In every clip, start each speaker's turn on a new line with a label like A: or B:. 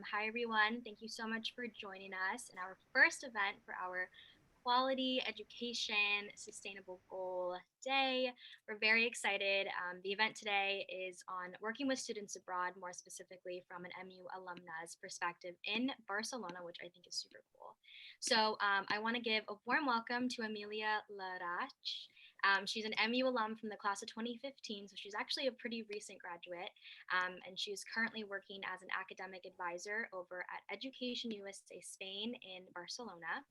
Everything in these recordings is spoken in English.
A: Hi, everyone. Thank you so much for joining us in our first event for our Quality Education Sustainable Goal Day. We're very excited. The event today is on working with students abroad, more specifically from an MU alumna's perspective in Barcelona, which I think is super cool. So I want to give a warm welcome to Emilia Larach. She's an MU alum from the class of 2015, so she's actually a pretty recent graduate, and she's currently working as an academic advisor over at Education USA Spain in Barcelona.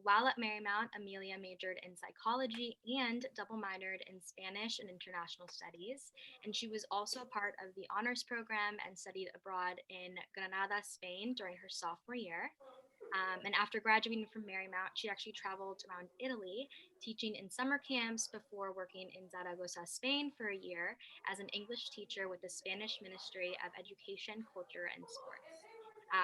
A: While at Marymount, Emilia majored in psychology and double minored in Spanish and international studies, and she was also part of the honors program and studied abroad in Granada, Spain during her sophomore year. And after graduating from Marymount, she actually traveled around Italy, teaching in summer camps before working in Zaragoza, Spain for a year as an English teacher with the Spanish Ministry of Education, Culture, and Sports.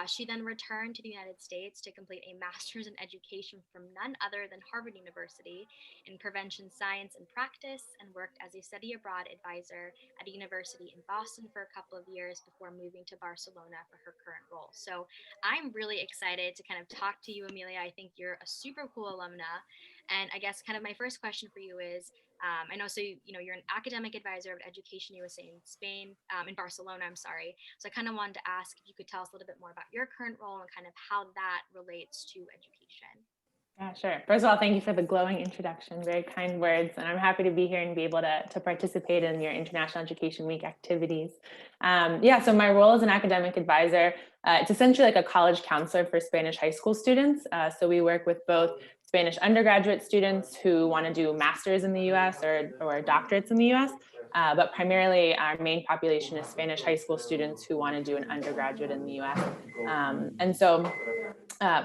A: She then returned to the United States to complete a master's in education from none other than Harvard University in prevention science and practice, and worked as a study abroad advisor at a university in Boston for a couple of years before moving to Barcelona for her current role. So I'm really excited to kind of talk to you, Emilia. I think you're a super cool alumna. And I guess kind of my first question for you is, I know, so you're an academic advisor of Education USA in Spain, in Barcelona, I'm sorry. So I kind of wanted to ask if you could tell us a little bit more about your current role and kind of how that relates to education.
B: Yeah, sure. First of all, thank you for the glowing introduction. Very kind words. And I'm happy to be here and be able to participate in your International Education Week activities. So my role as an academic advisor, it's essentially like a college counselor for Spanish high school students. So we work with both Spanish undergraduate students who want to do masters in the US or doctorates in the US. But primarily our main population is Spanish high school students who want to do an undergraduate in the US.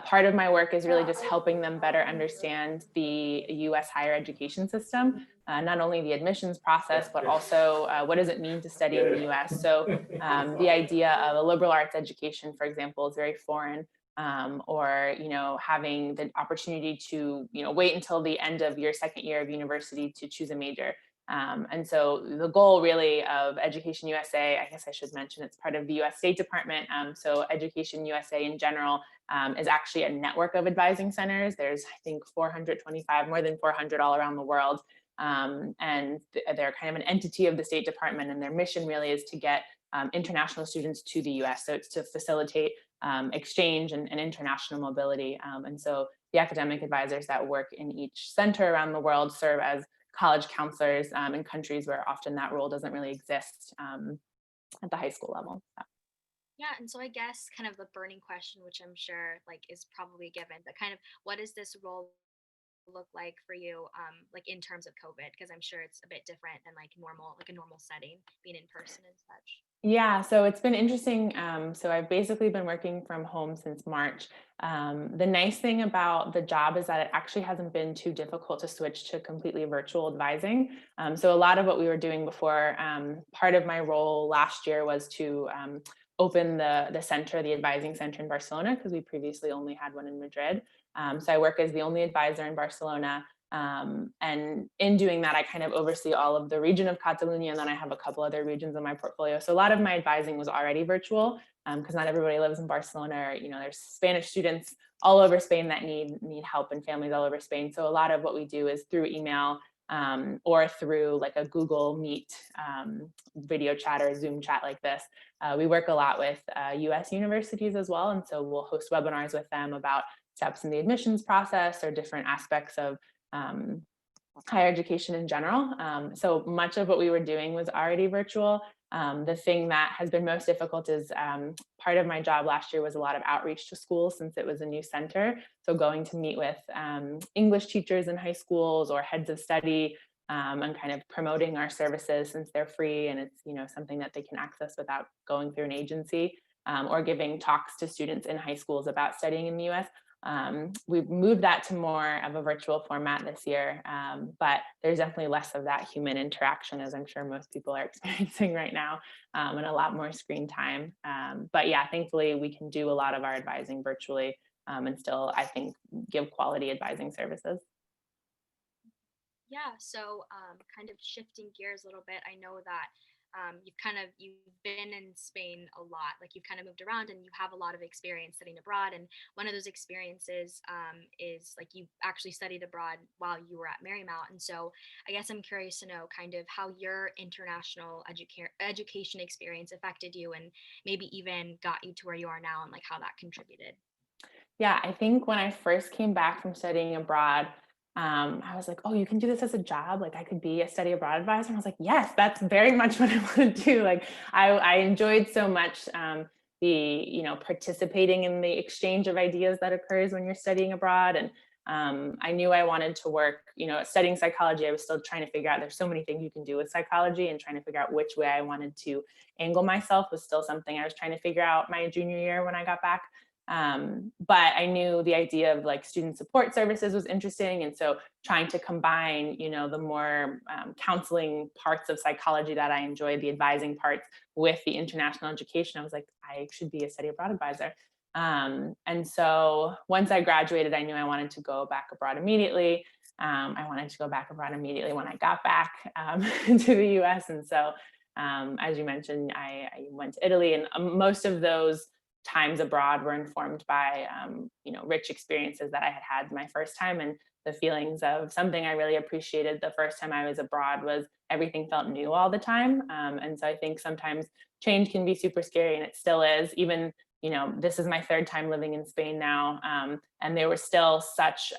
B: Part of my work is really just helping them better understand the US higher education system, not only the admissions process, but also what does it mean to study in the US. So the idea of a liberal arts education, for example, is very foreign. Or having the opportunity to wait until the end of your second year of university to choose a major. And so the goal really of Education USA, I guess I should mention, it's part of the US State Department. So Education USA in general is actually a network of advising centers. There's, I think, 425, more than 400 all around the world. And they're kind of an entity of the State Department, and their mission really is to get international students to the US. So it's to facilitate exchange and international mobility. And so the academic advisors that work in each center around the world serve as college counselors in countries where often that role doesn't really exist at the high school level. So.
A: Yeah, and so I guess kind of the burning question, which I'm sure like is probably given, but kind of what does this role look like for you, like in terms of COVID? Because I'm sure it's a bit different than like normal, like a normal setting, being in person and such.
B: Yeah, so it's been interesting. So I've basically been working from home since March. The nice thing about the job is that it actually hasn't been too difficult to switch to completely virtual advising. So a lot of what we were doing before, part of my role last year was to open the center, the advising center in Barcelona, because we previously only had one in Madrid. So I work as the only advisor in Barcelona. And in doing that, I kind of oversee all of the region of Catalonia, and then I have a couple other regions in my portfolio. So a lot of my advising was already virtual, because not everybody lives in Barcelona. Or, there's Spanish students all over Spain that need help, and families all over Spain. So a lot of what we do is through email or through like a Google Meet video chat or Zoom chat like this. We work a lot with US universities as well, and so we'll host webinars with them about steps in the admissions process or different aspects of higher education in general. So much of what we were doing was already virtual. The thing that has been most difficult is part of my job last year was a lot of outreach to schools since it was a new center. So going to meet with English teachers in high schools or heads of study and kind of promoting our services since they're free and it's something that they can access without going through an agency, or giving talks to students in high schools about studying in the US. We've moved that to more of a virtual format this year, but there's definitely less of that human interaction, as I'm sure most people are experiencing right now, and a lot more screen time. But yeah, thankfully we can do a lot of our advising virtually and still, I think, give quality advising services.
A: Yeah, so kind of shifting gears a little bit, I know that you've been in Spain a lot, like you've kind of moved around and you have a lot of experience studying abroad. And one of those experiences is like you actually studied abroad while you were at Marymount. And so I guess I'm curious to know kind of how your international education experience affected you and maybe even got you to where you are now and like how that contributed.
B: Yeah, I think when I first came back from studying abroad, I was like, "Oh, you can do this as a job. Like, I could be a study abroad advisor." And I was like, "Yes, that's very much what I want to do." Like, I enjoyed so much participating in the exchange of ideas that occurs when you're studying abroad, and I knew I wanted to work. Studying psychology, I was still trying to figure out. There's so many things you can do with psychology, and trying to figure out which way I wanted to angle myself was still something I was trying to figure out my junior year when I got back. But I knew the idea of like student support services was interesting. And so trying to combine, the more counseling parts of psychology that I enjoyed, the advising parts with the international education, I was like, I should be a study abroad advisor. And so once I graduated, I knew I wanted to go back abroad immediately. I wanted to go back abroad immediately when I got back to the US. And so, as you mentioned, I went to Italy, and most of those times abroad were informed by rich experiences that I had had my first time, and the feelings of something I really appreciated the first time I was abroad was everything felt new all the time. And so I think sometimes change can be super scary, and it still is. Even this is my third time living in Spain now, and there was still such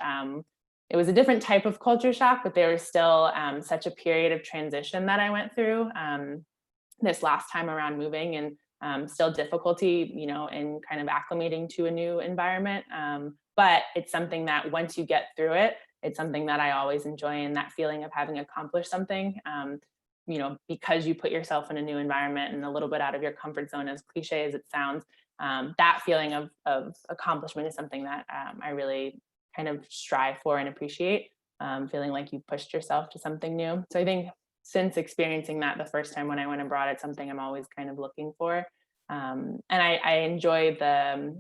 B: it was a different type of culture shock, but there was still such a period of transition that I went through this last time around moving, and still difficulty, in kind of acclimating to a new environment. But it's something that once you get through it, it's something that I always enjoy, and that feeling of having accomplished something, because you put yourself in a new environment and a little bit out of your comfort zone, as cliche as it sounds, that feeling of accomplishment is something that I really kind of strive for and appreciate, feeling like you pushed yourself to something new. So I think since experiencing that the first time when I went abroad, it's something I'm always kind of looking for. And I enjoy the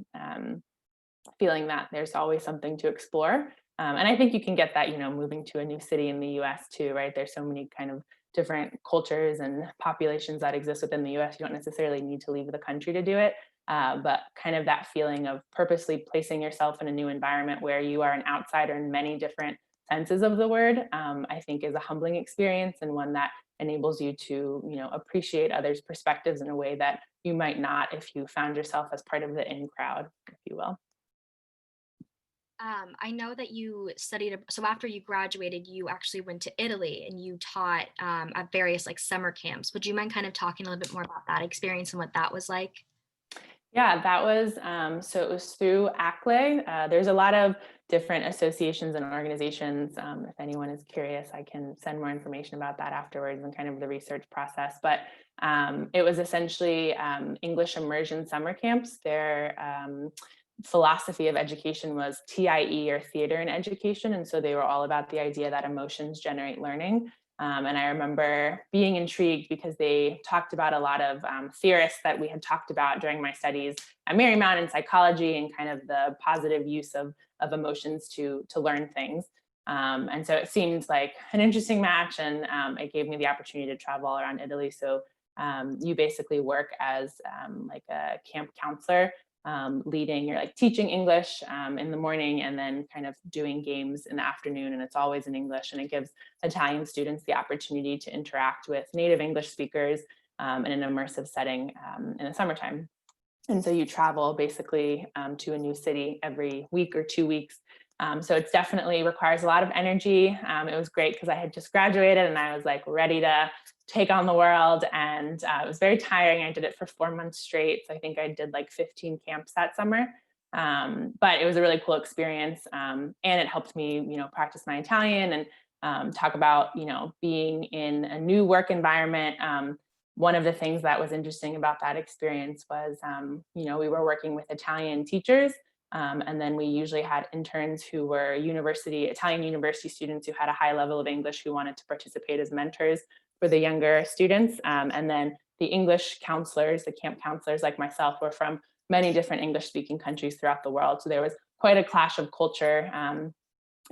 B: feeling that there's always something to explore. And I think you can get that, moving to a new city in the US too, right? There's so many kind of different cultures and populations that exist within the US. You don't necessarily need to leave the country to do it. But kind of that feeling of purposely placing yourself in a new environment where you are an outsider in many different senses of the word, I think is a humbling experience, and one that enables you to, appreciate others' perspectives in a way that you might not if you found yourself as part of the in crowd, if you will.
A: I know that you studied, so after you graduated, you actually went to Italy and you taught at various like summer camps. Would you mind kind of talking a little bit more about that experience and what that was like?
B: Yeah, that was so it was through ACLE. There's a lot of different associations and organizations. If anyone is curious, I can send more information about that afterwards and kind of the research process. But it was essentially English immersion summer camps. Their philosophy of education was TIE, or theater in education. And so they were all about the idea that emotions generate learning. And I remember being intrigued because they talked about a lot of theorists that we had talked about during my studies at Marymount in psychology, and kind of the positive use of emotions to learn things. And so it seemed like an interesting match, and it gave me the opportunity to travel all around Italy. So you basically work as like a camp counselor, you're like teaching English in the morning, and then kind of doing games in the afternoon. And it's always in English, and it gives Italian students the opportunity to interact with native English speakers in an immersive setting in the summertime. And so you travel basically to a new city every week or 2 weeks. So it's definitely requires a lot of energy. It was great because I had just graduated and I was like ready to take on the world. And it was very tiring. I did it for 4 months straight. So I think I did like 15 camps that summer. But it was a really cool experience. And it helped me, practice my Italian, and talk about, being in a new work environment. One of the things that was interesting about that experience was, we were working with Italian teachers, and then we usually had interns who were Italian university students who had a high level of English, who wanted to participate as mentors for the younger students. And then the English counselors, the camp counselors like myself, were from many different English speaking countries throughout the world. So there was quite a clash of culture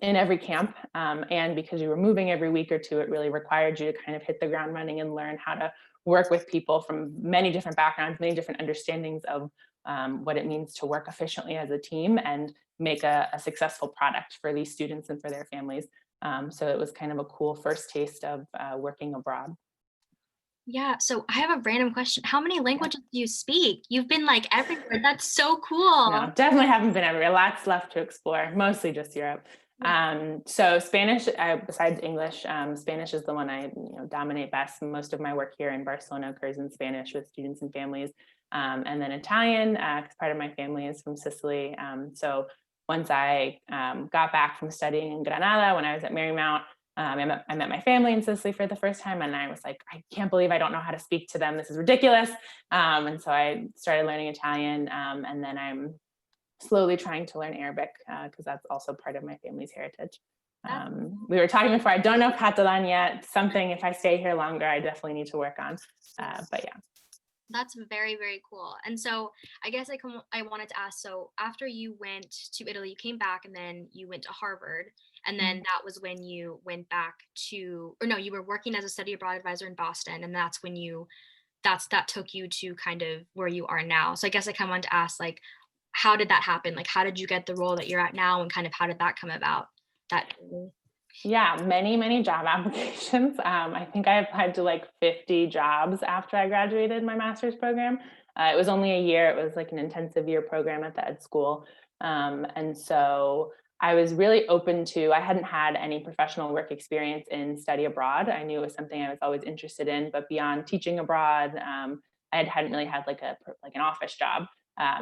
B: in every camp. And because you were moving every week or two, it really required you to kind of hit the ground running and learn how to work with people from many different backgrounds, many different understandings of what it means to work efficiently as a team and make a successful product for these students and for their families. So it was kind of a cool first taste of working abroad.
A: Yeah, so I have a random question. How many languages do you speak? You've been like everywhere. That's so cool.
B: No, definitely haven't been everywhere. Lots left to explore, mostly just Europe.
A: Yeah.
B: So Spanish, besides English, Spanish is the one I dominate best. Most of my work here in Barcelona occurs in Spanish with students and families. And then Italian, because part of my family is from Sicily. So once I got back from studying in Granada when I was at Marymount, I met my family in Sicily for the first time, and I was like, I can't believe I don't know how to speak to them. This is ridiculous. And so I started learning Italian, and then I'm slowly trying to learn Arabic because that's also part of my family's heritage. We were talking before, I don't know Catalan yet. Something, if I stay here longer, I definitely need to work on. But yeah.
A: That's very, very cool. And so I guess I wanted to ask, so after you went to Italy, you came back and then you went to Harvard. And then that was when you went back to, or no, you were working as a study abroad advisor in Boston. And that's when that took you to kind of where you are now. So I guess I kind of wanted to ask, like, how did that happen? Like, how did you get the role that you're at now, and kind of how did that come about? That
B: Yeah, many job applications. I think I applied to like 50 jobs after I graduated my master's program. It was only a year. It was like an intensive year program at the ed school. And so I was really open to, I hadn't had any professional work experience in study abroad. I knew it was something I was always interested in, but beyond teaching abroad, I hadn't really had like an office job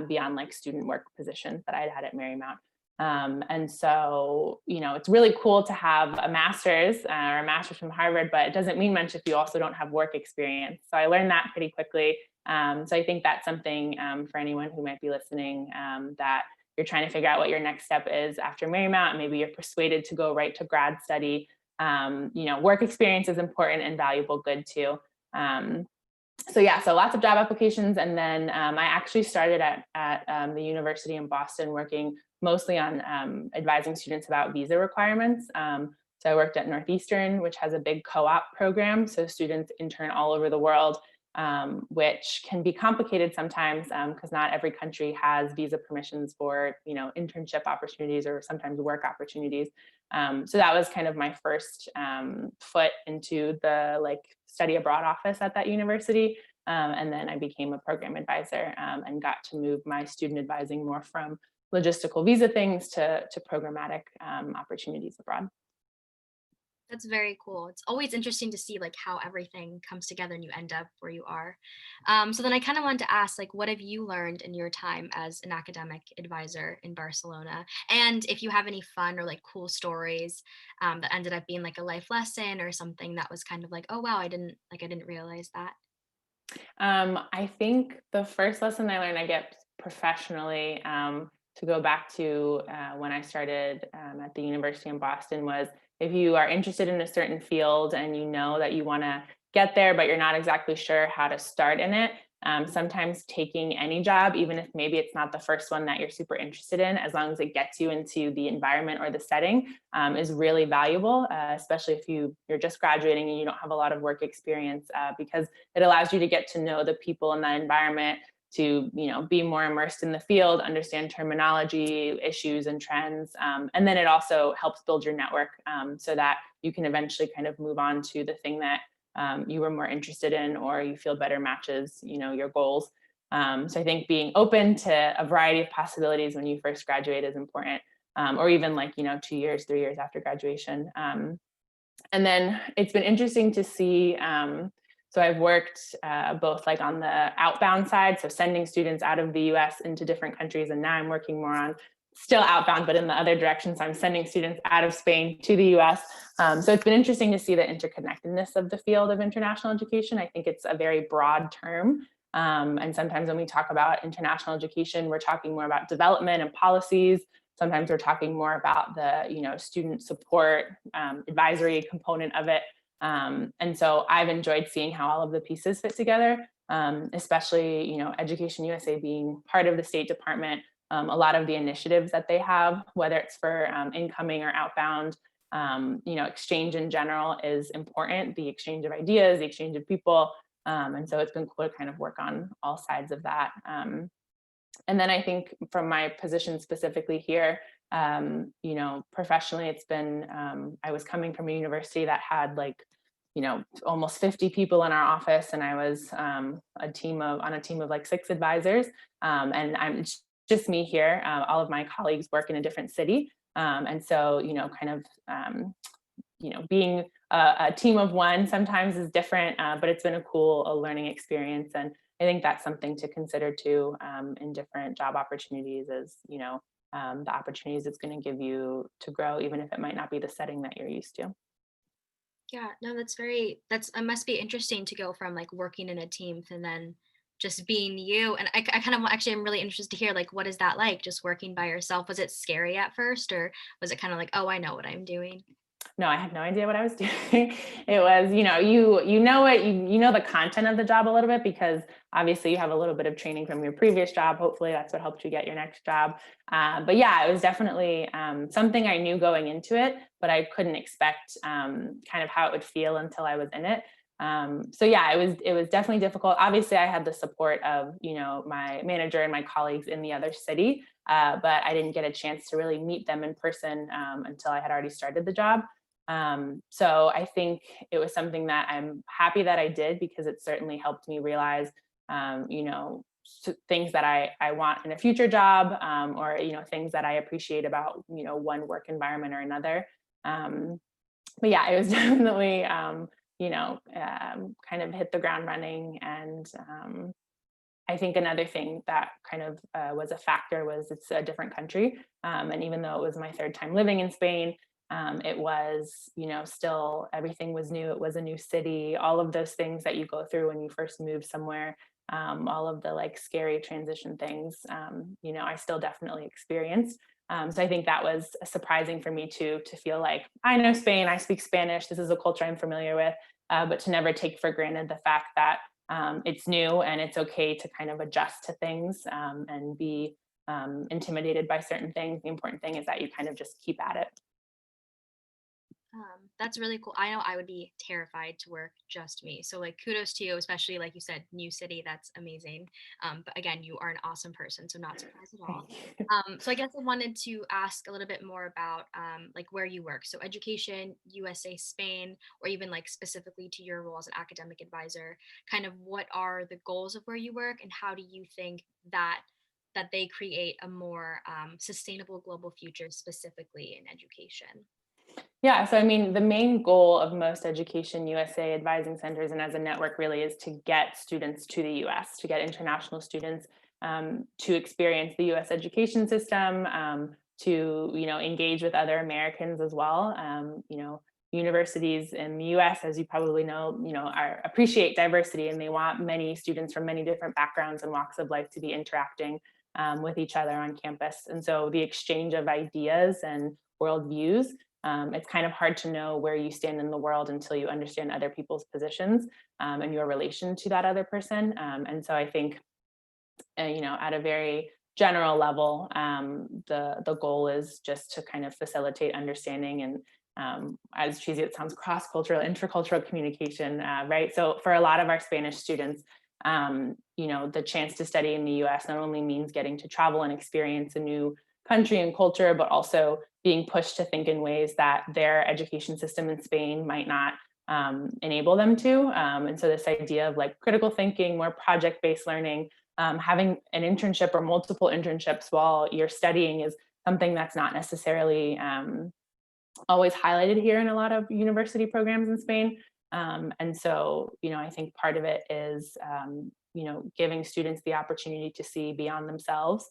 B: beyond like student work positions that I'd had at Marymount. And so, it's really cool to have a master's or a master's from Harvard, but it doesn't mean much if you also don't have work experience. So I learned that pretty quickly. So I think that's something for anyone who might be listening, that you're trying to figure out what your next step is after Marymount, and maybe you're persuaded to go right to grad study. Work experience is important and valuable good too. So lots of job applications. And then I actually started at the university in Boston working mostly on advising students about visa requirements. So I worked at Northeastern, which has a big co-op program. So students intern all over the world, which can be complicated sometimes because not every country has visa permissions for, internship opportunities or sometimes work opportunities. So that was kind of my first foot into the study abroad office at that university. And then I became a program advisor and got to move my student advising more from logistical visa things to programmatic opportunities abroad.
A: That's very cool. It's always interesting to see like how everything comes together and you end up where you are. So then I kind of wanted to ask, like, what have you learned in your time as an academic advisor in Barcelona? And if you have any fun or like cool stories that ended up being like a life lesson or something that was kind of like, oh wow, I didn't realize that.
B: I think the first lesson I learned, I get professionally, to go back to when I started at the university in Boston, was if you are interested in a certain field and you know that you want to get there, but you're not exactly sure how to start in it, sometimes taking any job, even if maybe it's not the first one that you're super interested in, as long as it gets you into the environment or the setting, is really valuable, especially if you're just graduating and you don't have a lot of work experience, because it allows you to get to know the people in that environment, to be more immersed in the field, understand terminology, issues and trends, and then it also helps build your network, so that you can eventually kind of move on to the thing that you were more interested in, or you feel better matches your goals. So I think being open to a variety of possibilities when you first graduate is important, or even 2 years, 3 years after graduation. And then it's been interesting to see. So I've worked both on the outbound side, so sending students out of the US into different countries, and now I'm working more on still outbound, but in the other direction. So I'm sending students out of Spain to the US. So it's been interesting to see the interconnectedness of the field of international education. I think it's a very broad term. And sometimes when we talk about international education, we're talking more about development and policies. Sometimes we're talking more about the student support, advisory component of it. And so I've enjoyed seeing how all of the pieces fit together, especially EducationUSA being part of the State Department. A lot of the initiatives that they have, whether it's for incoming or outbound, exchange in general is important. The exchange of ideas, the exchange of people, And so it's been cool to kind of work on all sides of that. And then I think from my position specifically here, professionally, it's been, I was coming from a university that had like, almost 50 people in our office, and I was on a team of like 6 advisors. And it's just me here. All of my colleagues work in a different city. And so, being a team of one sometimes is different, but it's been a cool learning experience. And I think that's something to consider too, in different job opportunities is, the opportunities it's going to give you to grow, even if it might not be the setting that you're used to.
A: Yeah, no, it must be interesting to go from like working in a team and then just being you. And I kind of actually am really interested to hear like, what is that like just working by yourself? Was it scary at first, or was it kind of like, oh, I know what I'm doing?
B: No, I had no idea what I was doing. It was, you know the content of the job a little bit because obviously you have a little bit of training from your previous job. Hopefully that's what helped you get your next job. But yeah, it was definitely something I knew going into it, but I couldn't expect kind of how it would feel until I was in it. So yeah, it was definitely difficult. Obviously, I had the support of my manager and my colleagues in the other city, but I didn't get a chance to really meet them in person until I had already started the job. So I think it was something that I'm happy that I did because it certainly helped me realize, things that I want in a future job, or things that I appreciate about one work environment or another. But yeah, it was definitely kind of hit the ground running. And I think another thing that kind of was a factor was it's a different country. And even though it was my third time living in Spain, it was, still everything was new. It was a new city, all of those things that you go through when you first move somewhere, all of the like scary transition things, I still definitely experienced. So I think that was surprising for me too, to feel like I know Spain, I speak Spanish, this is a culture I'm familiar with, but to never take for granted the fact that it's new and it's okay to kind of adjust to things, and be intimidated by certain things. The important thing is that you kind of just keep at it.
A: That's really cool. I know I would be terrified to work just me. So like kudos to you, especially like you said, new city. That's amazing. But again, you are an awesome person, so not surprised at all. So I guess I wanted to ask a little bit more about like where you work. So Education USA Spain, or even like specifically to your role as an academic advisor. Kind of what are the goals of where you work, and how do you think that they create a more sustainable global future, specifically in education?
B: Yeah, so I mean, the main goal of most Education USA advising centers and as a network really is to get students to the US, to get international students to experience the US education system, to engage with other Americans as well. Universities in the US, as you probably know, appreciate diversity, and they want many students from many different backgrounds and walks of life to be interacting with each other on campus. And so the exchange of ideas and worldviews, it's kind of hard to know where you stand in the world until you understand other people's positions, and your relation to that other person. And so I think, at a very general level, the goal is just to kind of facilitate understanding and, as cheesy it sounds, cross-cultural, intercultural communication, right? So for a lot of our Spanish students, the chance to study in the U.S. not only means getting to travel and experience a new country and culture, but also being pushed to think in ways that their education system in Spain might not enable them to. And so this idea of like critical thinking, more project-based learning, having an internship or multiple internships while you're studying is something that's not necessarily always highlighted here in a lot of university programs in Spain. And so, I think part of it is, giving students the opportunity to see beyond themselves.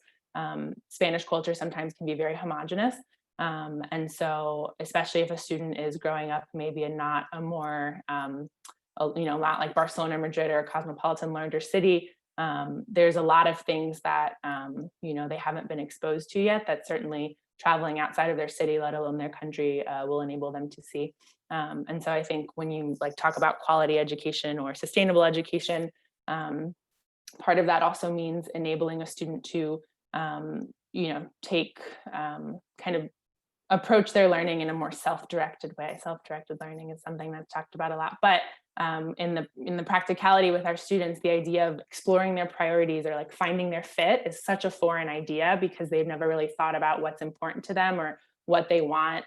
B: Spanish culture sometimes can be very homogenous. And so, especially if a student is growing up maybe in not a more, not like Barcelona, Madrid, or a cosmopolitan larger city, there's a lot of things that, they haven't been exposed to yet that certainly traveling outside of their city, let alone their country, will enable them to see. And so I think when you like talk about quality education or sustainable education, part of that also means enabling a student to, take, kind of approach their learning in a more self-directed way. Self-directed learning is something that's talked about a lot, but in the practicality with our students, the idea of exploring their priorities or like finding their fit is such a foreign idea because they've never really thought about what's important to them or what they want,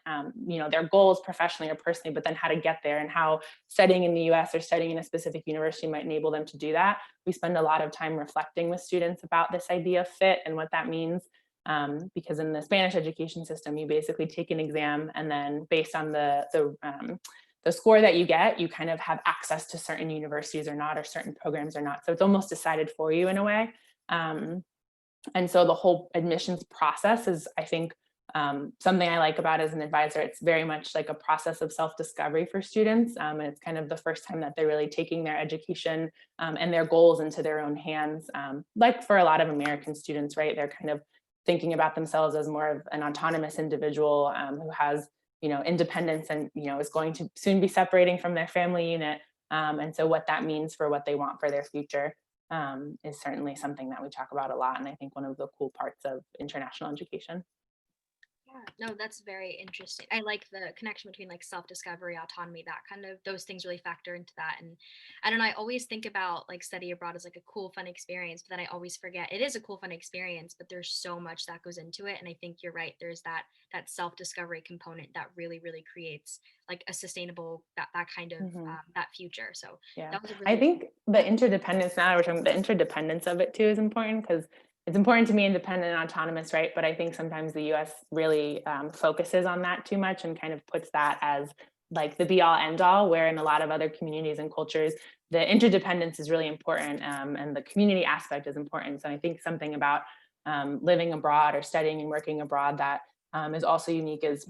B: their goals professionally or personally, but then how to get there and how studying in the US or studying in a specific university might enable them to do that. We spend a lot of time reflecting with students about this idea of fit and what that means. Because in the Spanish education system, you basically take an exam and then based on the score that you get, you kind of have access to certain universities or not, or certain programs or not. So it's almost decided for you in a way. And so the whole admissions process is, I think, something I like about as an advisor. It's very much like a process of self-discovery for students. And it's kind of the first time that they're really taking their education and their goals into their own hands. Like for a lot of American students, right? They're kind of thinking about themselves as more of an autonomous individual who has, independence and, is going to soon be separating from their family unit. And so what that means for what they want for their future is certainly something that we talk about a lot. And I think one of the cool parts of international education.
A: Yeah, no, that's very interesting. I like the connection between like self-discovery, autonomy, that kind of, those things really factor into that. And I don't know, I always think about like study abroad as like a cool, fun experience, but then I always forget it is a cool, fun experience, but there's so much that goes into it. And I think you're right. There's that self-discovery component that really, really creates like a sustainable, that kind of that future. So
B: yeah,
A: that was a
B: I
A: really
B: think the interdependence, now we're talking, the interdependence of it too is important because it's important to be independent and autonomous, right? But I think sometimes the US really focuses on that too much and kind of puts that as like the be all end all, where in a lot of other communities and cultures, the interdependence is really important and the community aspect is important. So I think something about living abroad or studying and working abroad that is also unique is,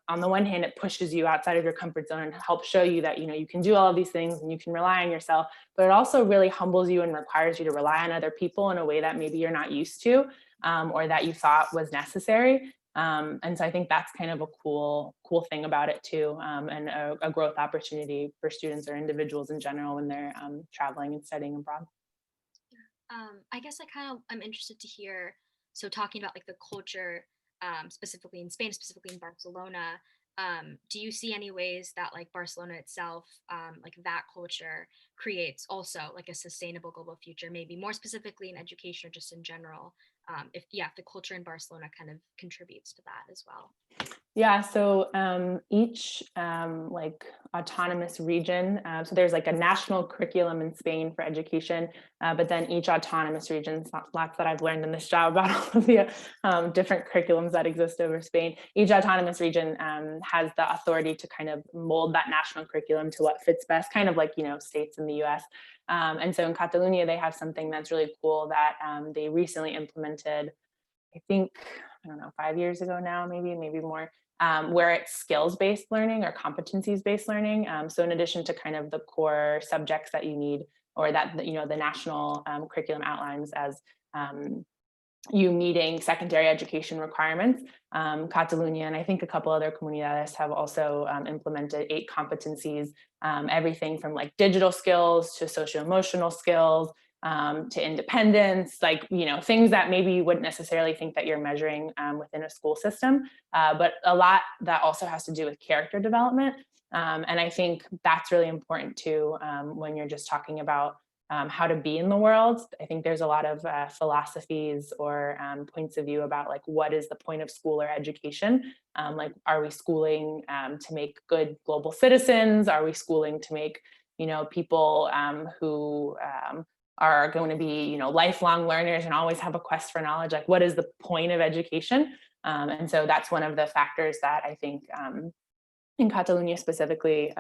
B: on the one hand, it pushes you outside of your comfort zone and helps show you that, you can do all of these things and you can rely on yourself, but it also really humbles you and requires you to rely on other people in a way that maybe you're not used to or that you thought was necessary. And so I think that's kind of a cool thing about it too, and a growth opportunity for students or individuals in general when they're traveling and studying abroad.
A: I guess I'm interested to hear. So talking about like the culture, specifically in Spain, specifically in Barcelona, do you see any ways that like Barcelona itself, like that culture creates also like a sustainable global future, maybe more specifically in education or just in general? If the culture in Barcelona kind of contributes to that as well.
B: Yeah, so each like autonomous region, so there's like a national curriculum in Spain for education, but then each autonomous region, lots that I've learned in this job about all of the different curriculums that exist over Spain. Each autonomous region has the authority to kind of mold that national curriculum to what fits best, kind of like, states in the US. And so in Catalonia, they have something that's really cool that they recently implemented, I think, I don't know, 5 years ago now, maybe more, where it's skills-based learning or competencies-based learning. So in addition to kind of the core subjects that you need or that, the national curriculum outlines as you meeting secondary education requirements, Catalonia and I think a couple other comunidades have also implemented 8 competencies, everything from like digital skills to socio-emotional skills, to independence, like, things that maybe you wouldn't necessarily think that you're measuring within a school system, but a lot that also has to do with character development. And I think that's really important too when you're just talking about how to be in the world. I think there's a lot of philosophies or points of view about like what is the point of school or education. Like, are we schooling to make good global citizens? Are we schooling to make people who are going to be lifelong learners and always have a quest for knowledge? Like, what is the point of education? And so that's one of the factors that I think in Catalonia specifically,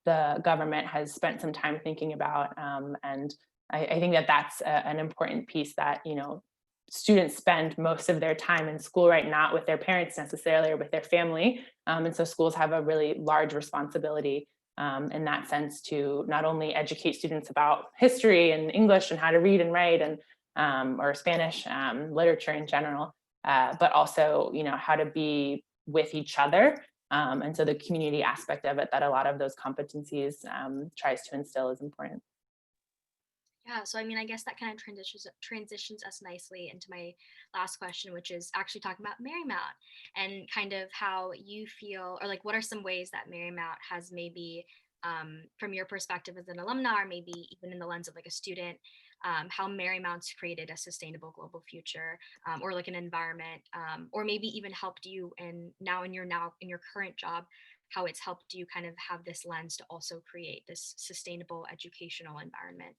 B: the government has spent some time thinking about. And I think that that's an important piece that, students spend most of their time in school, right? Not with their parents necessarily or with their family. And so schools have a really large responsibility in that sense to not only educate students about history and English and how to read and write and or Spanish literature in general, but also, how to be with each other. And so the community aspect of it that a lot of those competencies tries to instill is important.
A: Yeah, so I mean, I guess that kind of transitions us nicely into my last question, which is actually talking about Marymount and kind of how you feel, or like what are some ways that Marymount has maybe from your perspective as an alumna, or maybe even in the lens of like a student, how Marymount's created a sustainable global future, or like an environment, or maybe even helped you in your current job, how it's helped you kind of have this lens to also create this sustainable educational environment.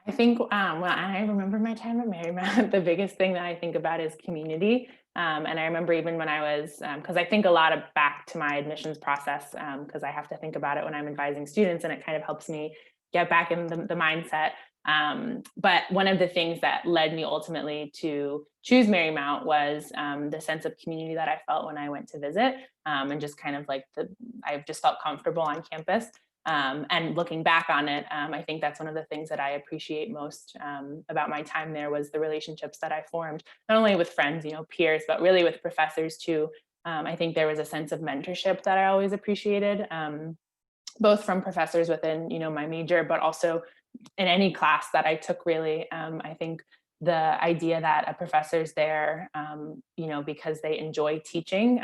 B: I think when I remember my time at Marymount, the biggest thing that I think about is community. And I remember even when I was, because I think a lot of back to my admissions process, because I have to think about it when I'm advising students, and it kind of helps me get back in the mindset. But one of the things that led me ultimately to choose Marymount was the sense of community that I felt when I went to visit, and just kind of like I just felt comfortable on campus. And looking back on it, I think that's one of the things that I appreciate most about my time there was the relationships that I formed, not only with friends, peers, but really with professors too. I think there was a sense of mentorship that I always appreciated, both from professors within, my major, but also in any class that I took really. I think the idea that a professor's there, because they enjoy teaching,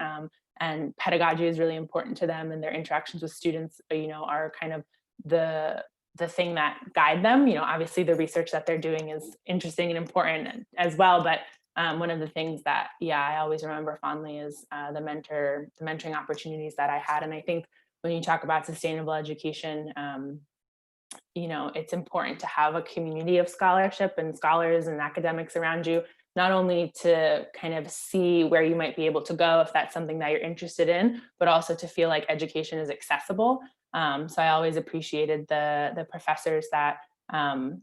B: and pedagogy is really important to them, and their interactions with students, are kind of the thing that guide them. Obviously the research that they're doing is interesting and important as well, but one of the things that, I always remember fondly is the mentoring opportunities that I had. And I think when you talk about sustainable education, it's important to have a community of scholarship and scholars and academics around you, not only to kind of see where you might be able to go if that's something that you're interested in, but also to feel like education is accessible. So I always appreciated the professors that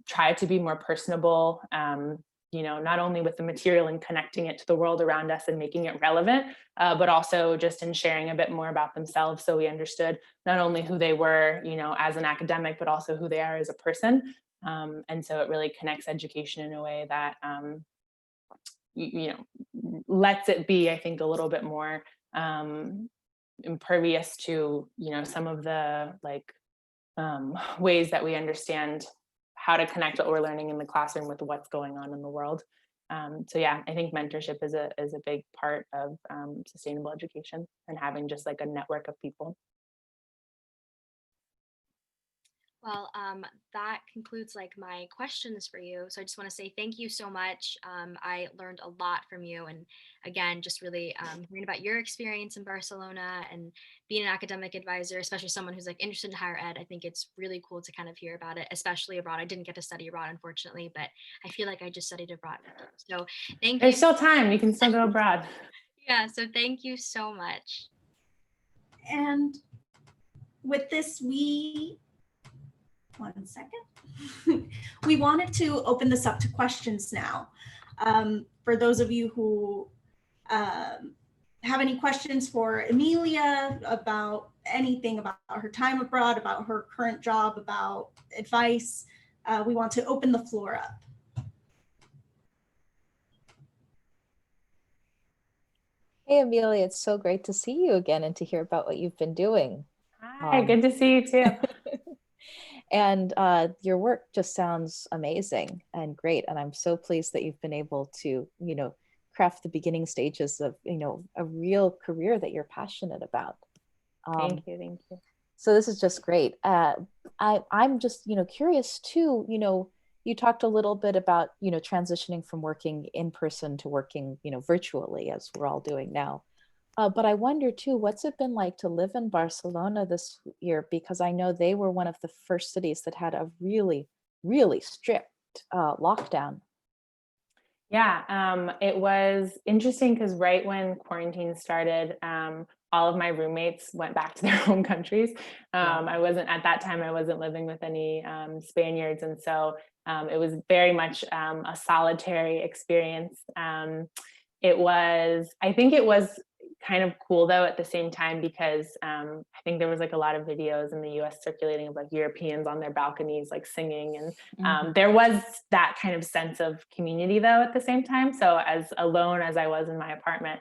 B: try to be more personable, not only with the material and connecting it to the world around us and making it relevant, but also just in sharing a bit more about themselves, so we understood not only who they were, as an academic, but also who they are as a person. And so it really connects education in a way that, lets it be, I think, a little bit more impervious to, some of the ways that we understand how to connect what we're learning in the classroom with what's going on in the world. So yeah, I think mentorship is a big part of sustainable education, and having just like a network of people.
A: Well, that concludes like my questions for you. So I just want to say thank you so much. I learned a lot from you, and again, just really hearing about your experience in Barcelona and being an academic advisor, especially someone who's like interested in higher ed. I think it's really cool to kind of hear about it, especially abroad. I didn't get to study abroad, unfortunately, but I feel like I just studied abroad with you. So thank
B: There's
A: you.
B: still time. You can still go abroad.
A: Yeah. So thank you so much.
C: And with this, one second. We wanted to open this up to questions now. For those of you who have any questions for Emilia about anything about her time abroad, about her current job, about advice, we want to open the floor up.
D: Hey, Emilia, it's so great to see you again and to hear about what you've been doing.
B: Hi, good to see you too.
D: And your work just sounds amazing and great. And I'm so pleased that you've been able to, craft the beginning stages of, a real career that you're passionate about.
B: Thank you.
D: So this is just great. I'm just, curious too, you talked a little bit about, transitioning from working in person to working, virtually, as we're all doing now. But I wonder too, what's it been like to live in Barcelona this year? Because I know they were one of the first cities that had a really, really strict lockdown.
B: Yeah, it was interesting because right when quarantine started, all of my roommates went back to their home countries. I wasn't at that time, I wasn't living with any Spaniards. And so it was very much a solitary experience. I think it was kind of cool though at the same time, because I think there was like a lot of videos in the US circulating of like Europeans on their balconies like singing, and there was that kind of sense of community though at the same time. So as alone as I was in my apartment,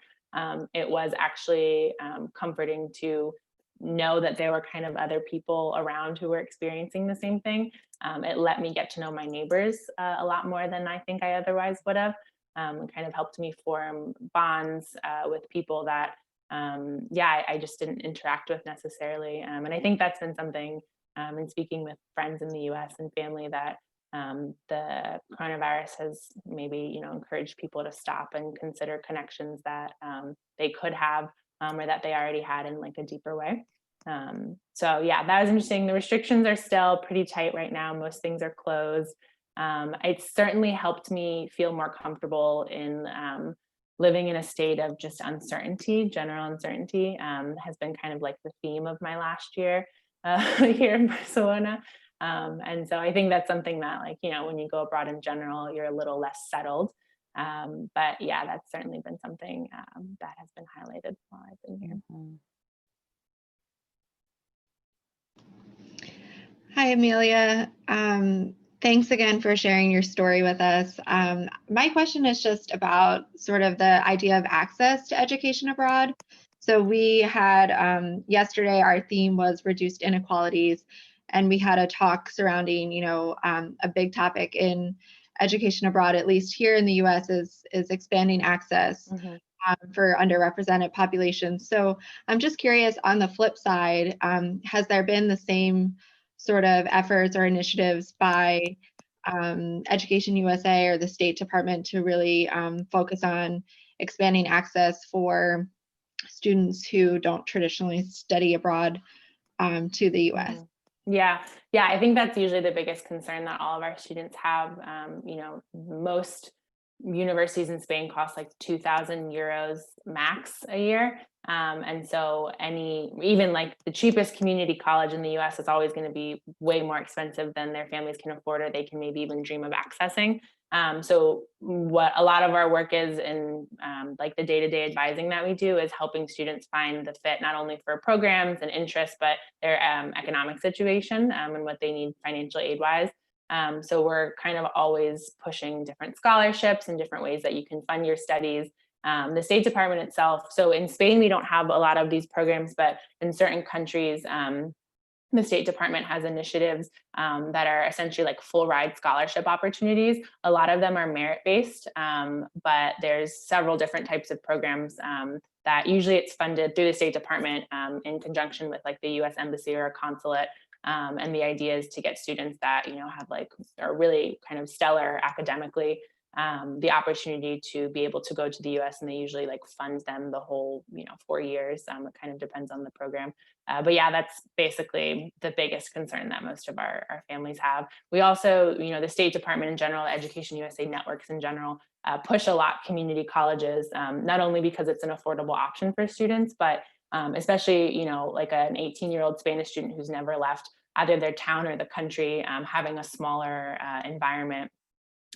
B: it was actually comforting to know that there were kind of other people around who were experiencing the same thing. It let me get to know my neighbors a lot more than I think I otherwise would have. Kind of helped me form bonds with people that yeah, I just didn't interact with necessarily. And I think that's been something in speaking with friends in the US and family that the coronavirus has maybe, encouraged people to stop and consider connections that they could have or that they already had in like a deeper way. So yeah, that was interesting. The restrictions are still pretty tight right now. Most things are closed. It certainly helped me feel more comfortable in living in a state of just uncertainty. General uncertainty has been kind of like the theme of my last year here in Barcelona. And so I think that's something that, like, when you go abroad in general, you're a little less settled. But yeah, that's certainly been something that has been highlighted while I've been here.
D: Mhm.
E: Hi, Emilia. Thanks again for sharing your story with us. My question is just about sort of the idea of access to education abroad. So we had yesterday, our theme was reduced inequalities, and we had a talk surrounding, a big topic in education abroad, at least here in the US, is expanding access
B: Mm-hmm.
E: for underrepresented populations. So I'm just curious, on the flip side, has there been the same sort of efforts or initiatives by Education USA or the State Department to really focus on expanding access for students who don't traditionally study abroad to the US?
B: Mm-hmm. Yeah, I think that's usually the biggest concern that all of our students have. Most universities in Spain cost like 2,000 euros max a year. And so even like the cheapest community college in the US is always going to be way more expensive than their families can afford, or they can maybe even dream of accessing. So what a lot of our work is in like the day-to-day advising that we do is helping students find the fit, not only for programs and interests, but their economic situation and what they need financial aid wise. So we're kind of always pushing different scholarships and different ways that you can fund your studies. The State Department itself, so in Spain, we don't have a lot of these programs, but in certain countries, the State Department has initiatives that are essentially like full ride scholarship opportunities. A lot of them are merit-based, but there's several different types of programs that usually it's funded through the State Department in conjunction with like the US Embassy or a consulate. And the idea is to get students that, have like, are really kind of stellar academically, the opportunity to be able to go to the US, and they usually like fund them the whole, 4 years. It kind of depends on the program. But yeah, that's basically the biggest concern that most of our families have. We also, the State Department in general, Education USA networks in general, push a lot community colleges, not only because it's an affordable option for students, but especially, like an 18-year-old Spanish student who's never left either their town or the country, having a smaller environment,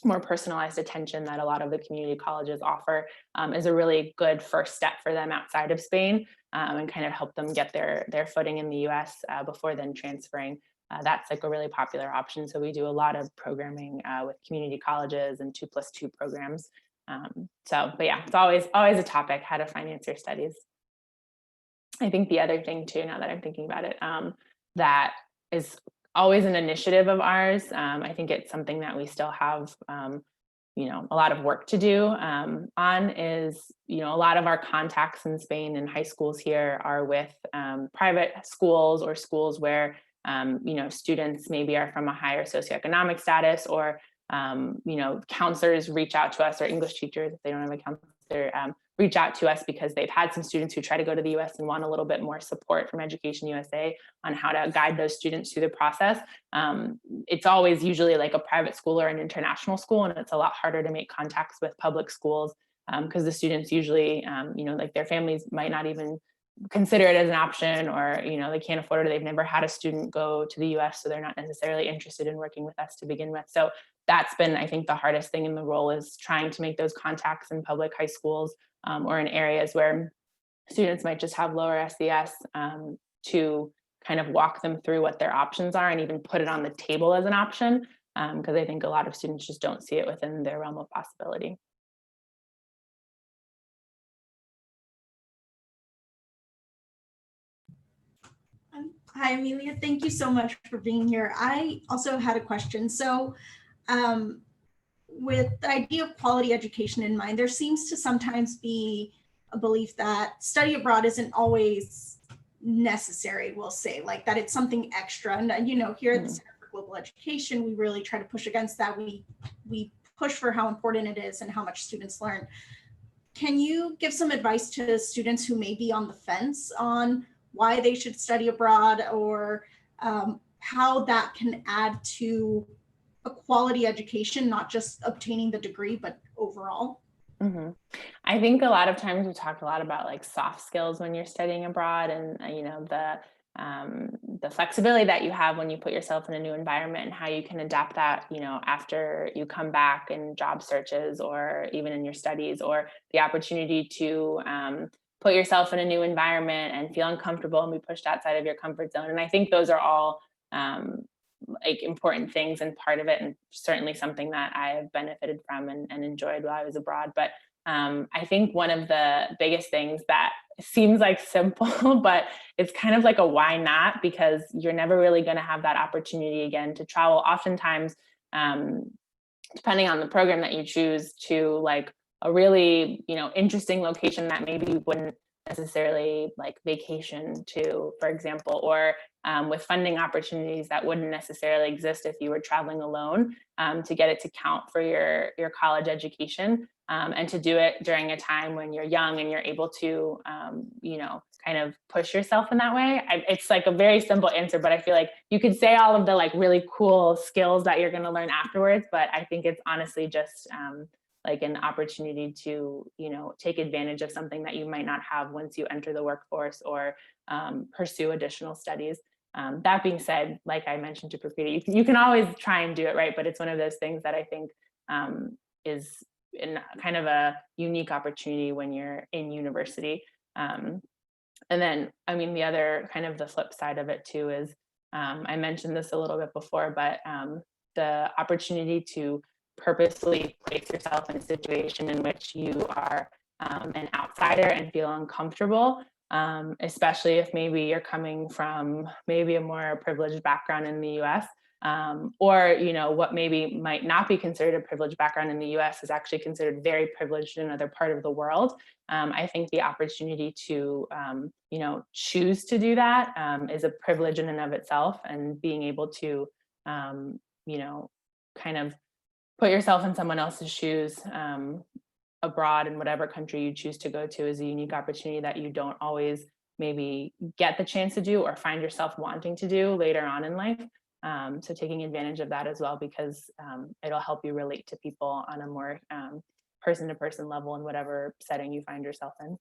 B: more personalized attention that a lot of the community colleges offer is a really good first step for them outside of Spain, and kind of help them get their footing in the US before then transferring. That's like a really popular option. So we do a lot of programming with community colleges and 2+2 programs. But yeah, it's always a topic, how to finance your studies. I think the other thing too, now that I'm thinking about it, that is always an initiative of ours. I think it's something that we still have, a lot of work to do on is, a lot of our contacts in Spain and high schools here are with private schools or schools where, students maybe are from a higher socioeconomic status, or, counselors reach out to us, or English teachers, if they don't have a counselor, reach out to us because they've had some students who try to go to the US and want a little bit more support from Education USA on how to guide those students through the process. It's always usually like a private school or an international school, and it's a lot harder to make contacts with public schools because the students usually, like their families might not even consider it as an option, or, they can't afford it, or they've never had a student go to the US, so they're not necessarily interested in working with us to begin with. So that's been, I think, the hardest thing in the role, is trying to make those contacts in public high schools or in areas where students might just have lower SES, to kind of walk them through what their options are and even put it on the table as an option, because I think a lot of students just don't see it within their realm of possibility.
C: Hi, Emilia. Thank you so much for being here. I also had a question. So with the idea of quality education in mind, there seems to sometimes be a belief that study abroad isn't always necessary, we'll say, like that it's something extra. And, you know, here at the Center for Global Education, we really try to push against that. We push for how important it is and how much students learn. Can you give some advice to students who may be on the fence on why they should study abroad, or how that can add to a quality education, not just obtaining the degree, but overall?
B: Mm-hmm. I think a lot of times we talk a lot about like soft skills when you're studying abroad, and you know, the flexibility that you have when you put yourself in a new environment and how you can adapt that, you know, after you come back in job searches or even in your studies, or the opportunity to put yourself in a new environment and feel uncomfortable and be pushed outside of your comfort zone. And I think those are all like important things and part of it, and certainly something that I have benefited from and enjoyed while I was abroad. But I think one of the biggest things that seems like simple, but it's kind of like a why not, because you're never really going to have that opportunity again to travel. Oftentimes, depending on the program that you choose, to like a really, you know, interesting location that maybe you wouldn't necessarily like vacation to, for example, or with funding opportunities that wouldn't necessarily exist if you were traveling alone, to get it to count for your college education, and to do it during a time when you're young and you're able to, you know, kind of push yourself in that way. It's like a very simple answer, but I feel like you could say all of the like really cool skills that you're going to learn afterwards, but I think it's honestly just like an opportunity to, you know, take advantage of something that you might not have once you enter the workforce or pursue additional studies. That being said, like I mentioned to Prakriti, you can always try and do it, right? But it's one of those things that I think is in kind of a unique opportunity when you're in university. And then, I mean, the other kind of the flip side of it too is, I mentioned this a little bit before, but the opportunity to purposely place yourself in a situation in which you are an outsider and feel uncomfortable, especially if maybe you're coming from maybe a more privileged background in the US, or, you know, what maybe might not be considered a privileged background in the US is actually considered very privileged in another part of the world. I think the opportunity to, you know, choose to do that is a privilege in and of itself, and being able to, you know, kind of put yourself in someone else's shoes abroad in whatever country you choose to go to is a unique opportunity that you don't always maybe get the chance to do or find yourself wanting to do later on in life. So taking advantage of that as well, because it'll help you relate to people on a more person-to-person level in whatever setting you find yourself in.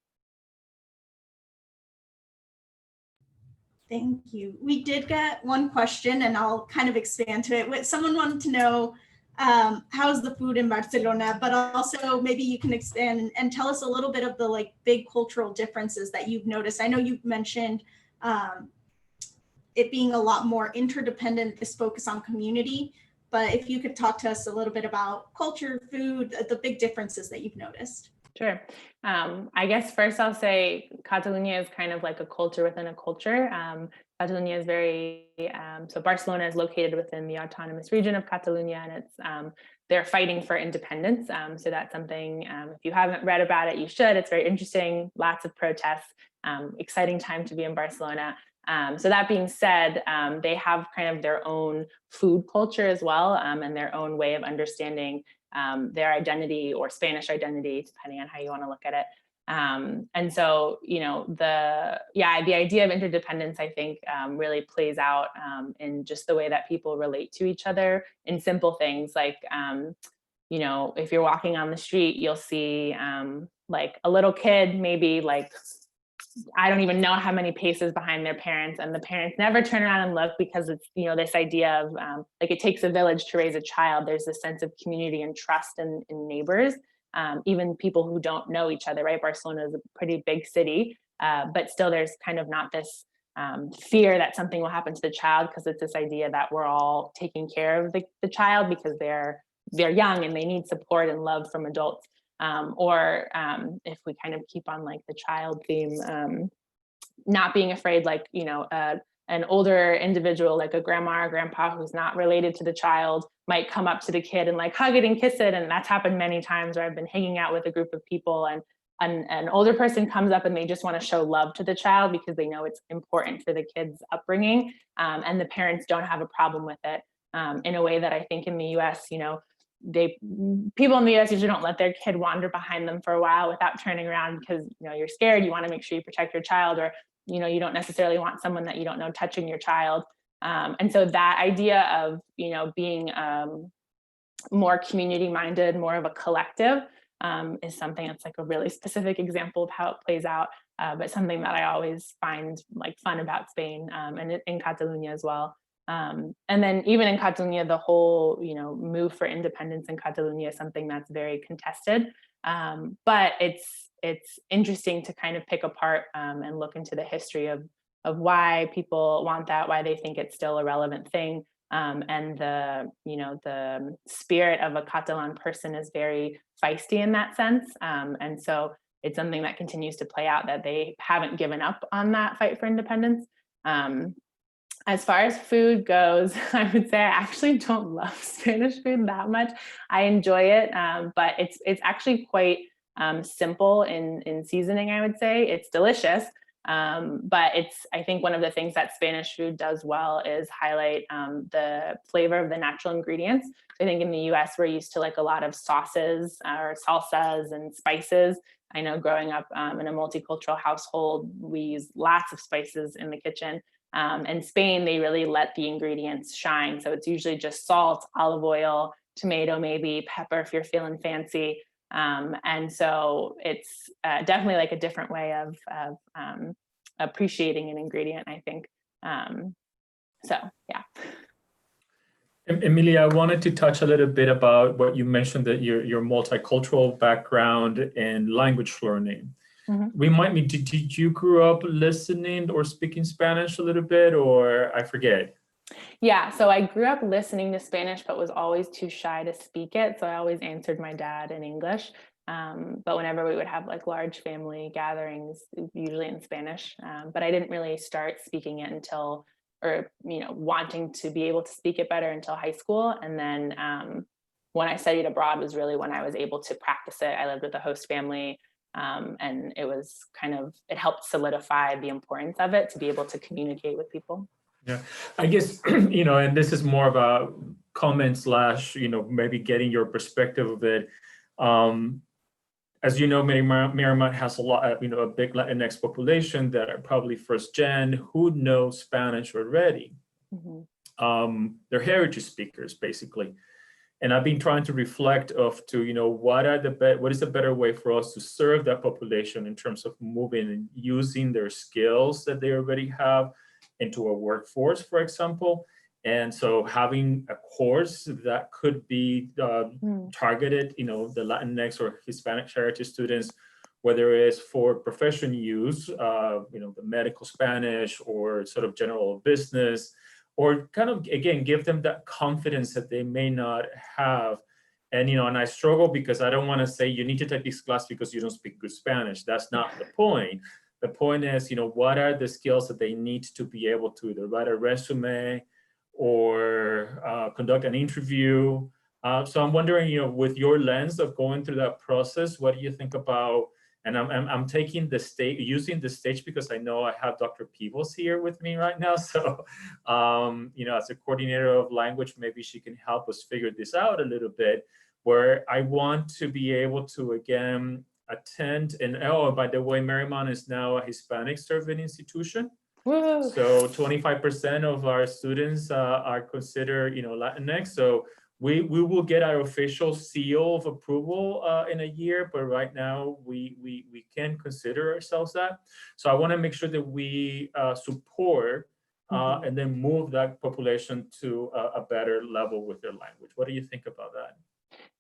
C: Thank you. We did get one question, and I'll kind of expand to it. Someone wanted to know, how's the food in Barcelona, but also maybe you can expand and tell us a little bit of the like big cultural differences that you've noticed. I know you've mentioned it being a lot more interdependent, this focus on community, but if you could talk to us a little bit about culture, food, the big differences that you've noticed.
B: Sure. I guess first I'll say Catalonia is kind of like a culture within a culture. Catalonia is very, so Barcelona is located within the autonomous region of Catalonia, and it's, they're fighting for independence. So that's something, if you haven't read about it, you should. It's very interesting, lots of protests, exciting time to be in Barcelona. So that being said, they have kind of their own food culture as well, and their own way of understanding their identity or Spanish identity, depending on how you want to look at it. And so, you know, the idea of interdependence, I think, really plays out in just the way that people relate to each other in simple things like, you know, if you're walking on the street, you'll see like a little kid, maybe like, I don't even know how many paces behind their parents, and the parents never turn around and look, because it's, you know, this idea of like it takes a village to raise a child. There's this sense of community and trust in neighbors, even people who don't know each other, right? Barcelona is a pretty big city, but still there's kind of not this fear that something will happen to the child, because it's this idea that we're all taking care of the child because they're young and they need support and love from adults. Or if we kind of keep on like the child theme, not being afraid, like, you know, an older individual like a grandma or grandpa who's not related to the child might come up to the kid and like hug it and kiss it. And that's happened many times where I've been hanging out with a group of people and an older person comes up and they just want to show love to the child because they know it's important for the kid's upbringing, and the parents don't have a problem with it, in a way that I think in the US, people in the US usually don't let their kid wander behind them for a while without turning around because, you're scared, you want to make sure you protect your child, or, you don't necessarily want someone that you don't know touching your child. And so that idea of, being more community minded, more of a collective, is something that's like a really specific example of how it plays out, but something that I always find like fun about Spain, and in Catalonia as well. And then even in Catalonia, the whole, move for independence in Catalonia is something that's very contested. But it's interesting to kind of pick apart, and look into the history of why people want that, why they think it's still a relevant thing. And the spirit of a Catalan person is very feisty in that sense. And so it's something that continues to play out, that they haven't given up on that fight for independence. As far as food goes, I would say I actually don't love Spanish food that much. I enjoy it, but it's actually quite simple in seasoning, I would say. It's delicious. But I think one of the things that Spanish food does well is highlight the flavor of the natural ingredients. So I think in the US, we're used to like a lot of sauces or salsas and spices. I know growing up in a multicultural household, we use lots of spices in the kitchen. In Spain, they really let the ingredients shine. So it's usually just salt, olive oil, tomato, maybe pepper if you're feeling fancy. And so it's definitely like a different way of appreciating an ingredient, I think. So, yeah.
F: Emilia, I wanted to touch a little bit about what you mentioned, that your multicultural background and language learning.
B: Mm-hmm.
F: Remind me, did you grow up listening or speaking Spanish a little bit, or I forget?
B: Yeah, so I grew up listening to Spanish, but was always too shy to speak it. So I always answered my dad in English. But whenever we would have like large family gatherings, usually in Spanish. But I didn't really start speaking it until, or, wanting to be able to speak it better until high school. And then when I studied abroad was really when I was able to practice it. I lived with a host family. And it was it helped solidify the importance of it to be able to communicate with people.
F: Yeah, I guess, and this is more of a comment / maybe getting your perspective of it. As you know, Marymount has a lot, a big Latinx population that are probably first gen who know Spanish already. Mm-hmm. They're heritage speakers, basically. And I've been trying to reflect what is the better way for us to serve that population in terms of moving and using their skills that they already have into a workforce, for example. And so having a course that could be targeted, the Latinx or Hispanic heritage students, whether it's for profession use, the medical Spanish or sort of general business, or kind of, again, give them that confidence that they may not have. And, and I struggle because I don't want to say you need to take this class because you don't speak good Spanish. That's not the point. The point is, what are the skills that they need to be able to either write a resume or conduct an interview. So I'm wondering, with your lens of going through that process, what do you think about, and I'm taking the stage, using the stage because I know I have Dr. Peebles here with me right now. So, as a coordinator of language, maybe she can help us figure this out a little bit, where I want to be able to, again, attend. And by the way, Marymount is now a Hispanic serving institution.
B: Woo.
F: So 25% of our students are considered, Latinx. So we will get our official seal of approval in a year, but right now we can consider ourselves that. So I want to make sure that we support and then move that population to a better level with their language. What do you think about that?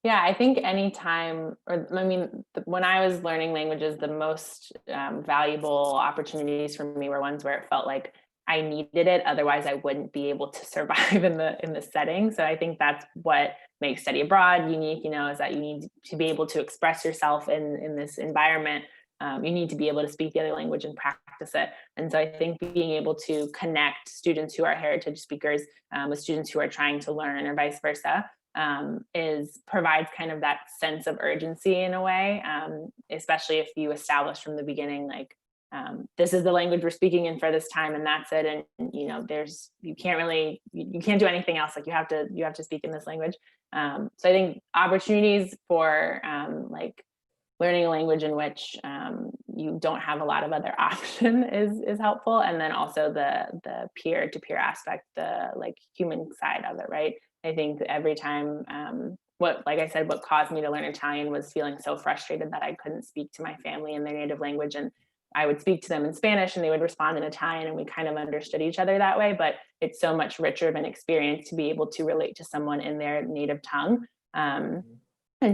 B: Yeah, I think anytime, when I was learning languages, the most valuable opportunities for me were ones where it felt like I needed it. Otherwise, I wouldn't be able to survive in the setting. So I think that's what makes study abroad unique, is that you need to be able to express yourself in this environment. You need to be able to speak the other language and practice it. And so I think being able to connect students who are heritage speakers with students who are trying to learn or vice versa provides kind of that sense of urgency in a way, especially if you establish from the beginning, like, this is the language we're speaking in for this time, and that's it. And you can't do anything else. Like you have to speak in this language. So I think opportunities for like learning a language in which you don't have a lot of other option is helpful. And then also the peer-to-peer aspect, the like human side of it, right? I think every time, like I said, what caused me to learn Italian was feeling so frustrated that I couldn't speak to my family in their native language. And I would speak to them in Spanish and they would respond in Italian, and we kind of understood each other that way. But it's so much richer of an experience to be able to relate to someone in their native tongue. And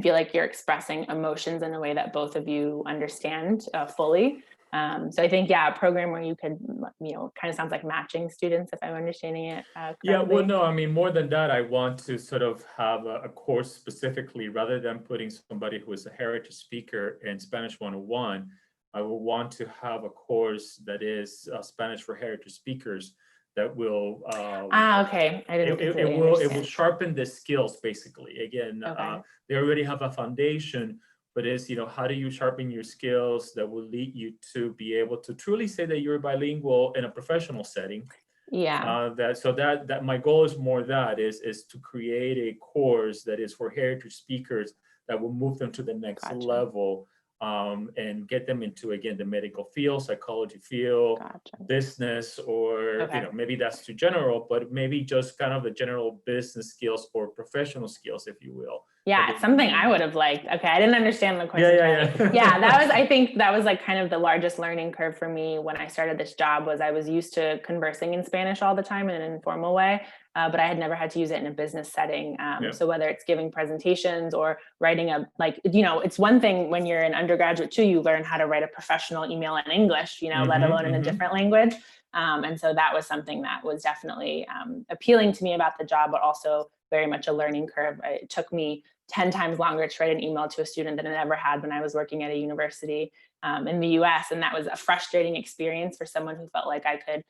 B: feel like you're expressing emotions in a way that both of you understand fully. So I think, a program where you could, kind of sounds like matching students, if I'm understanding it correctly.
F: Yeah, well, no, I mean, more than that, I want to sort of have a course specifically, rather than putting somebody who is a heritage speaker in Spanish 101, I will want to have a course that is Spanish for heritage speakers that will
B: okay.
F: It will sharpen the skills basically. Again,
B: okay.
F: They already have a foundation, but it's, how do you sharpen your skills that will lead you to be able to truly say that you're bilingual in a professional setting.
B: Yeah.
F: That my goal is more is to create a course that is for heritage speakers that will move them to the next level. And get them into, again, the medical field, psychology field, business, or, maybe that's too general, but maybe just kind of the general business skills or professional skills, if you will.
B: Yeah, it's something I would have liked. Okay, I didn't understand the question. Yeah, I think that was like kind of the largest learning curve for me when I started this job. Was I was used to conversing in Spanish all the time in an informal way, but I had never had to use it in a business setting. So whether it's giving presentations or writing it's one thing when you're an undergraduate too, you learn how to write a professional email in English, let alone in a different language. And so that was something that was definitely appealing to me about the job, but also very much a learning curve. It took me 10 times longer to write an email to a student than it ever had when I was working at a university in the US. And that was a frustrating experience for someone who felt like I could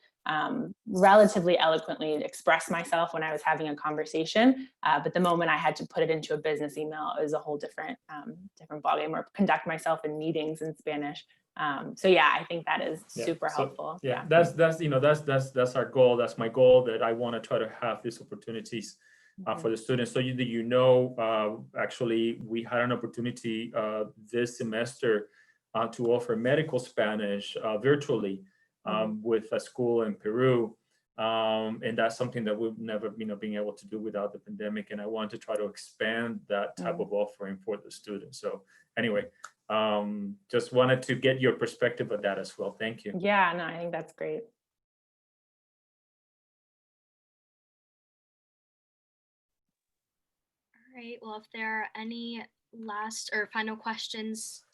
B: relatively eloquently express myself when I was having a conversation. But the moment I had to put it into a business email, it was a whole different ballgame, or conduct myself in meetings in Spanish. I think that is super helpful.
F: That's our goal. That's my goal, that I want to try to have these opportunities for the students. So actually, we had an opportunity this semester to offer medical Spanish virtually with a school in Peru. And that's something that we've never been able to do without the pandemic. And I want to try to expand that type of offering for the students. So anyway, just wanted to get your perspective of that as well. Thank you.
B: Yeah, no, I think that's great.
A: All right, well, if there are any last or final questions,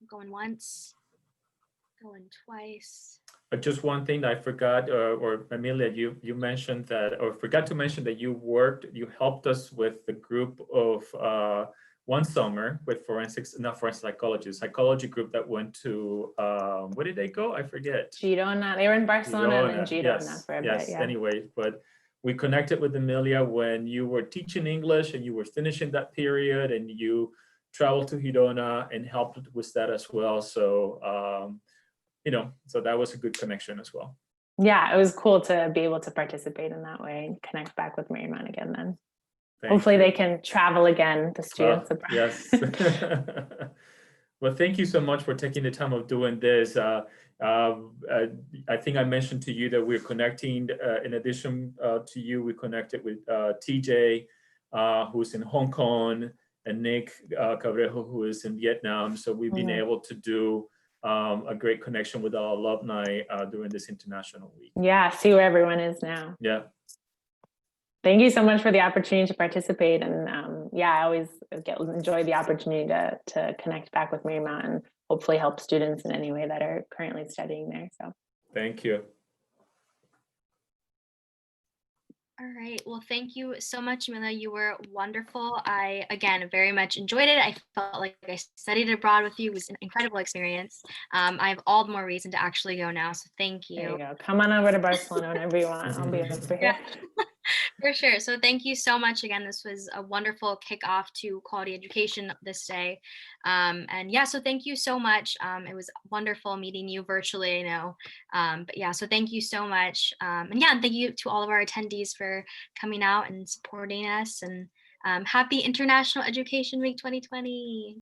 A: going once, going twice.
F: Just one thing I forgot, or Emilia, you mentioned that, or forgot to mention that you helped us with the group of one summer with psychology group that went to, where did they go? I forget.
B: Girona. They were in Barcelona and then Girona for a bit. Yeah.
F: Anyway, but we connected with Emilia when you were teaching English and you were finishing that period, and you traveled to Girona and helped with that as well. So, so that was a good connection as well.
B: Yeah, it was cool to be able to participate in that way and connect back with Marymount again then. Hopefully they can travel again, the students abroad.
F: Yes. Well, thank you so much for taking the time of doing this. I think I mentioned to you that we're connecting, in addition to you, we connected with TJ, who's in Hong Kong, and Nick Cabrejo, who is in Vietnam. So we've been able to do a great connection with our alumni during this International Week.
B: Yeah, see where everyone is now.
F: Yeah.
B: Thank you so much for the opportunity to participate. And I always enjoy the opportunity to connect back with Marymount and hopefully help students in any way that are currently studying there. So
F: thank you.
A: All right. Well, thank you so much, Emilia. You were wonderful. I, again, very much enjoyed it. I felt like I studied abroad with you. It was an incredible experience. I have all the more reason to actually go now. So thank you.
B: There you go. Come on over to Barcelona whenever you want. I'll be over here.
A: For sure. So thank you so much again. This was a wonderful kickoff to quality education this day. And yeah, so thank you so much. It was wonderful meeting you virtually, I know. But yeah, so thank you so much. And yeah, and thank you to all of our attendees for coming out and supporting us. And happy International Education Week 2020.